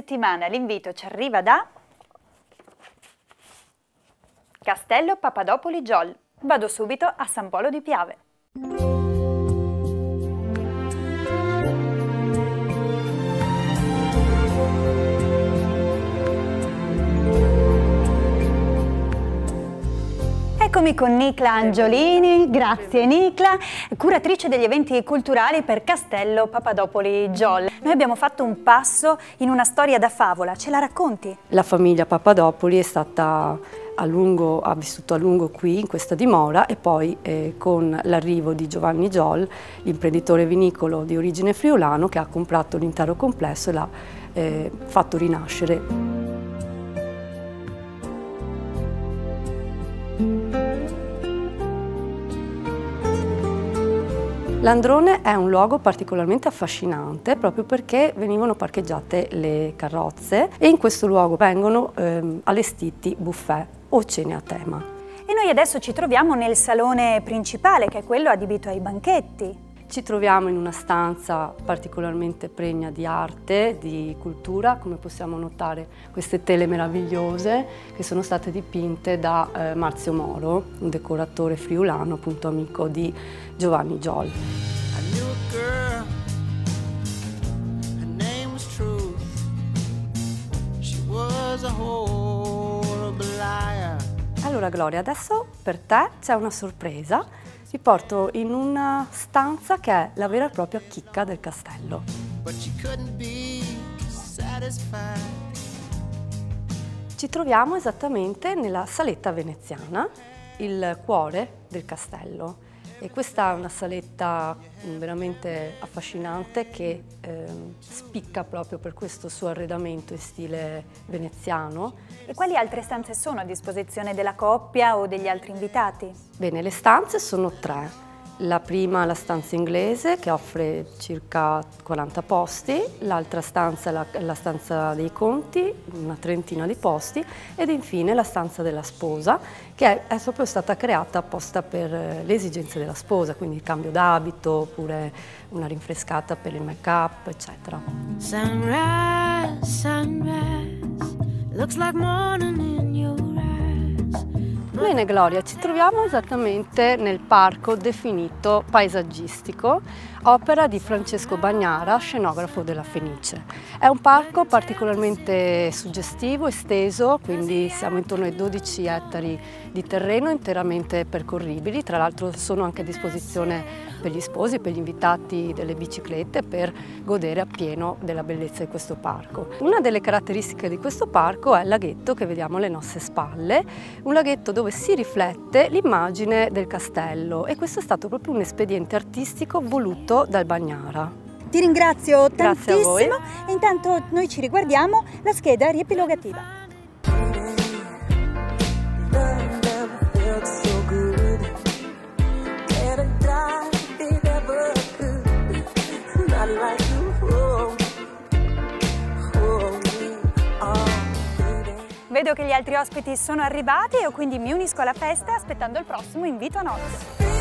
settimana l'invito ci arriva da Castello Papadopoli Jol. Vado subito a San Polo di Piave. Eccomi con Nicla Angiolini, grazie Nicla, curatrice degli eventi culturali per Castello Papadopoli Jol. Noi abbiamo fatto un passo in una storia da favola, ce la racconti? La famiglia Papadopoli è stata ha vissuto a lungo qui in questa dimora e poi con l'arrivo di Giovanni Jol, l'imprenditore vinicolo di origine friulano, che ha comprato l'intero complesso e l'ha fatto rinascere. L'Androne è un luogo particolarmente affascinante proprio perché venivano parcheggiate le carrozze e in questo luogo vengono allestiti buffet o cene a tema. E noi adesso ci troviamo nel salone principale, che è quello adibito ai banchetti. Ci troviamo in una stanza particolarmente pregna di arte, di cultura, come possiamo notare queste tele meravigliose che sono state dipinte da Marzio Moro, un decoratore friulano, appunto amico di Giovanni Jol. Allora Gloria, adesso per te c'è una sorpresa. Ti porto in una stanza che è la vera e propria chicca del castello. Ci troviamo esattamente nella saletta veneziana, il cuore del castello. E questa è una saletta veramente affascinante che spicca proprio per questo suo arredamento in stile veneziano. E quali altre stanze sono a disposizione della coppia o degli altri invitati? Bene, le stanze sono tre. La prima è la stanza inglese che offre circa 40 posti, l'altra stanza è la stanza dei conti, una trentina di posti, ed infine la stanza della sposa che è proprio stata creata apposta per le esigenze della sposa, quindi il cambio d'abito oppure una rinfrescata per il make-up, eccetera. Sunrise, sunrise, looks like morning in your eyes. Bene Gloria, ci troviamo esattamente nel parco definito paesaggistico, opera di Francesco Bagnara, scenografo della Fenice. È un parco particolarmente suggestivo, esteso, quindi siamo intorno ai 12 ettari di terreno interamente percorribili, tra l'altro sono anche a disposizione per gli sposi, per gli invitati delle biciclette, per godere appieno della bellezza di questo parco. Una delle caratteristiche di questo parco è il laghetto che vediamo alle nostre spalle, un laghetto dove si riflette l'immagine del castello e questo è stato proprio un espediente artistico voluto dal Bagnara. Ti ringrazio Grazie tantissimo a voi. E intanto noi ci riguardiamo la scheda riepilogativa. Vedo che gli altri ospiti sono arrivati e io quindi mi unisco alla festa aspettando il prossimo invito a nozze.